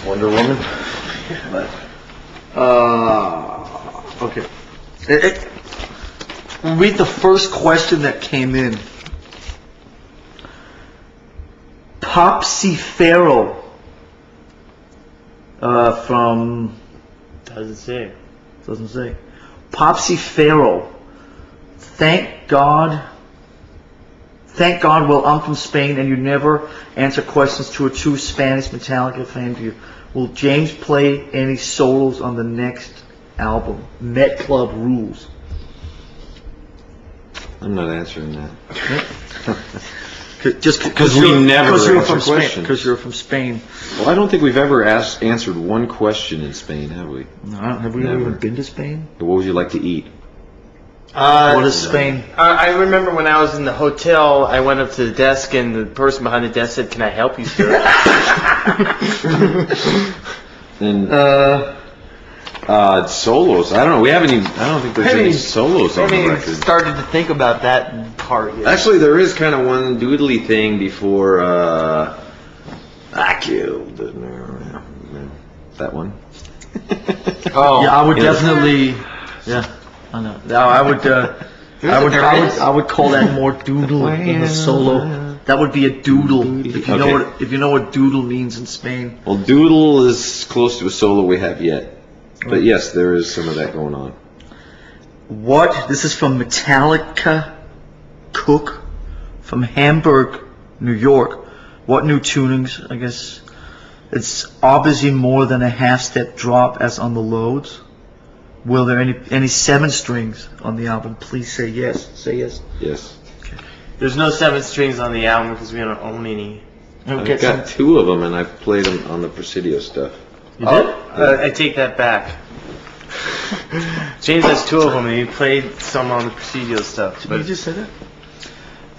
Wonder Woman. But, okay. We'll read the first question that came in. Popsy Farrell from... Doesn't say. Doesn't say. Popsy Farrell. Thank God, well, I'm from Spain and you never answer questions to a true Spanish Metallica fan. Will James play any solos on the next album? Met Club rules. I'm not answering that. Just because we never answer questions. Because you're from Spain. Well, I don't think we've ever answered one question in Spain, have we? No, have we ever been to Spain? What would you like to eat? What is Spain? I remember when I was in the hotel, I went up to the desk and the person behind the desk said, "Can I help you, sir?" And solos. I don't know. I don't think there's any solos on the record. Started to think about that part. Yeah. Actually, there is kind of one doodly thing before I killed that one. Oh, yeah, I would definitely. Yeah, I know. I would call that more doodle than a solo. That would be a doodle if you know what doodle means in Spain. Well, doodle is close to a solo we have yet. But yes, there is some of that going on. This is from Metallica Cook from Hamburg, New York. What new tunings? I guess it's obviously more than a half-step drop as on the loads. Will there any 7 strings on the album? Please say yes. Say yes. Yes. Okay. There's no 7 strings on the album because we don't own any. I've got 2 of them, and I've played them on the Presidio stuff. You did? I take that back. James has 2 of them, and he played some on the Presidio stuff. Did you just say that?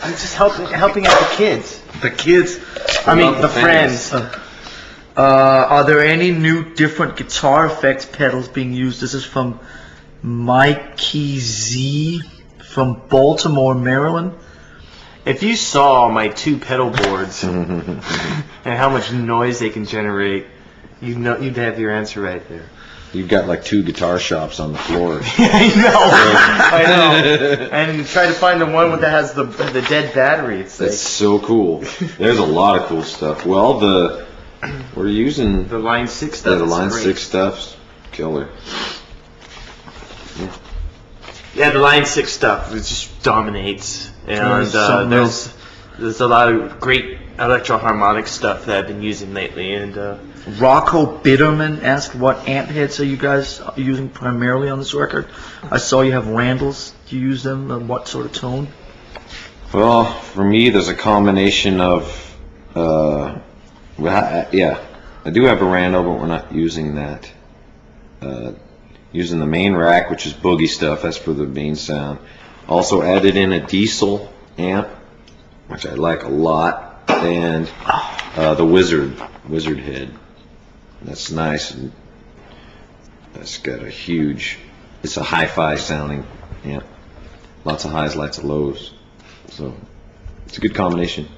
I'm just helping out the kids. The kids. I mean, the friends. Are there any new different guitar effects pedals being used? This is from Mikey Z from Baltimore, Maryland. If you saw my 2 pedal boards and how much noise they can generate, you'd have your answer right there. You've got like 2 guitar shops on the floor. I know. And try to find the one that has the dead battery. That's so cool. There's a lot of cool stuff. Well, we're using the Line 6 stuff. Yeah, the Line 6 stuff's killer. Yeah, the Line 6 stuff just dominates. And there's a lot of great electro-harmonic stuff that I've been using lately. And Rocco Bitterman asked, what amp heads are you guys using primarily on this record? I saw you have Randalls. Do you use them? And what sort of tone? Well, for me, there's a combination of, I do have a Randall, but we're not using that. Using the main rack, which is boogie stuff. That's for the main sound. Also added in a diesel amp, which I like a lot, and the Wizard head. That's nice, and that's got it's a hi-fi sounding amp. Lots of highs, lots of lows. So it's a good combination.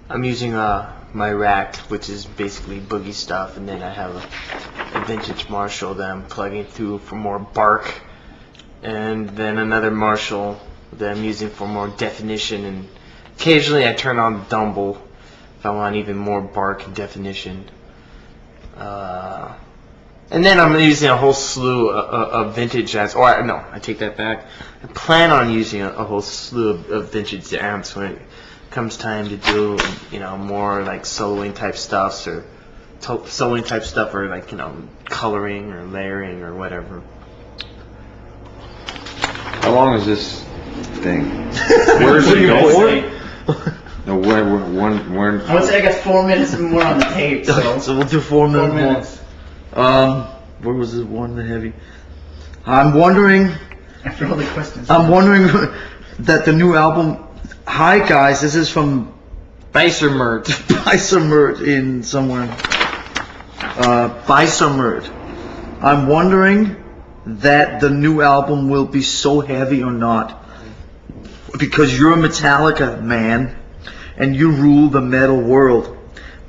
I'm using my rack, which is basically boogie stuff, and then I have a vintage Marshall that I'm plugging through for more bark, and then another Marshall that I'm using for more definition, and occasionally I turn on the Dumble if I want even more bark and definition. And then I'm using a whole slew of vintage amps. I take that back. I plan on using a whole slew of vintage amps when it comes time to do, more like soloing type stuff or like, coloring or layering or whatever. How long is this thing? Where's it going? No, we're I would say I got 4 minutes and we're on the tape. So we'll do 4 minutes. Where was this one, the heavy? I'm wondering. After all the questions. I'm wondering that the new album. Hi guys, this is from Beisermert in somewhere. Beisermert. I'm wondering that the new album will be so heavy or not, because you're a Metallica man and you rule the metal world.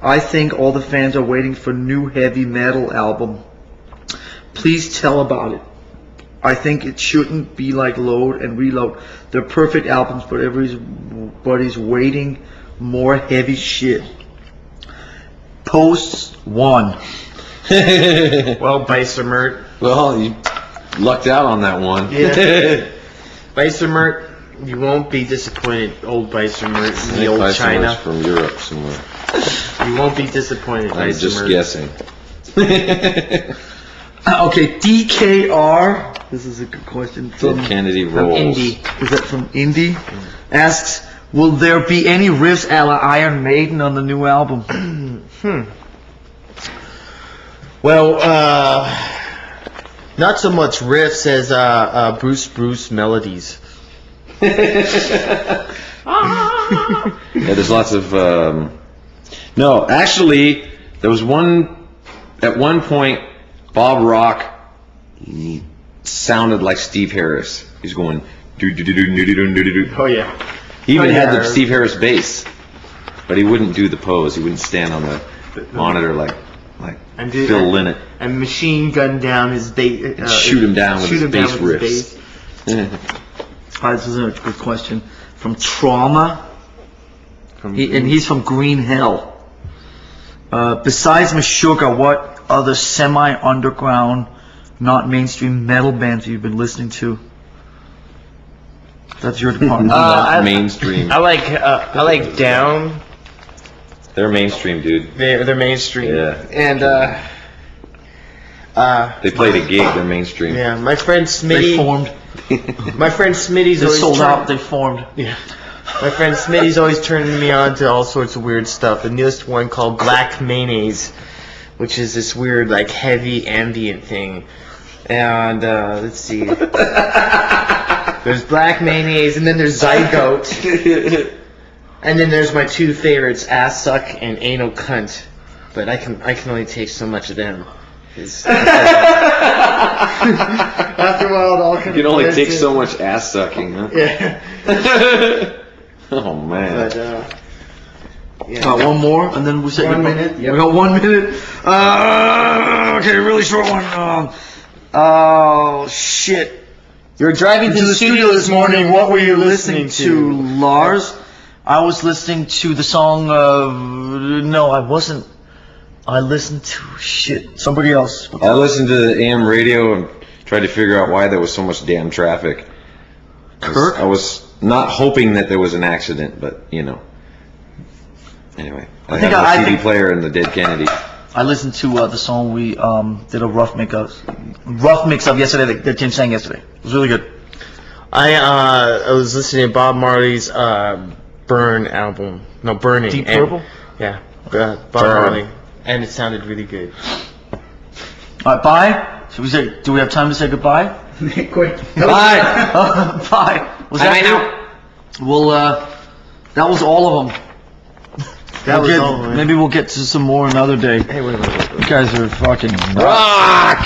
I think all the fans are waiting for new heavy metal album. Please tell about it. I think it shouldn't be like Load and Reload. They're perfect albums, but everybody's waiting more heavy shit. Post 1. Well, Beistermert. Well, you lucked out on that one. Yeah. Beistermert, you won't be disappointed, old Beistermert, the old Weißermer's China. from Europe somewhere. You won't be disappointed, I'm just Beistermert. guessing. Okay, DKR. This is a good question. Dead Kennedy rolls. Indy. Is that from Indy? Asks, will there be any riffs a la Iron Maiden on the new album? Well, not so much riffs as Bruce melodies. Yeah, there's lots of. No, actually, there was one. At one point, Bob Rock sounded like Steve Harris. He's going do do do do do do do do. Oh yeah. He even Oh, had yeah. the Steve Harris bass, but he wouldn't do the pose. He wouldn't stand on the monitor like And Phil Lynott. And machine gun down his bass. Shoot him down with his bass riffs. This is a good question. From Trauma. From And he's from Green Hell. Besides Meshuggah, what other semi-underground, not mainstream metal bands have you been listening to? That's your department. Not mainstream. I like Down. They're mainstream, dude. They're mainstream. Yeah. And They played a gig. They're mainstream. yeah, my friend They Smitty. formed. My friend Smitty's They always sold trying- out. They formed. Yeah. My friend Smitty's always turning me on to all sorts of weird stuff. The newest one called Black Mayonnaise, which is this weird, like, heavy ambient thing. And, let's see. There's Black Mayonnaise, and then there's Zygote. And then there's my two favorites, Ass Suck and Anal Cunt. But I can only take so much of them. 'Cause after a while, it all You can only take so much ass sucking, huh? Yeah. Oh man. But, yeah. One more, and then we say 1 goodbye. minute, yep. We got 1 minute. Okay, really short one. Oh shit! You were driving To the studio this morning. What were you listening to, Lars? I was listening to the song. No, I wasn't. I listened to somebody else. I listened to the AM radio and tried to figure out why there was so much damn traffic. Kirk? I was not hoping that there was an accident, but you know. Anyway, I think have I a CD think- player in the Dead Kennedy. I listened to the song we did a rough mix of yesterday that Jim sang yesterday. It was really good. I was listening to Bob Marley's Burn album. No, Burning. Deep and- Purple? Yeah, Bob Burn. Marley. And it sounded really good. All right, bye. Should we say? Do we have time to say goodbye? Quick. Bye. Bye. Was that it? Well, that was all of them. That was all of them. Maybe we'll get to some more another day. Hey, wait. You guys are fucking nuts. Rock.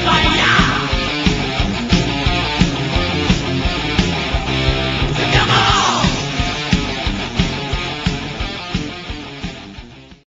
Like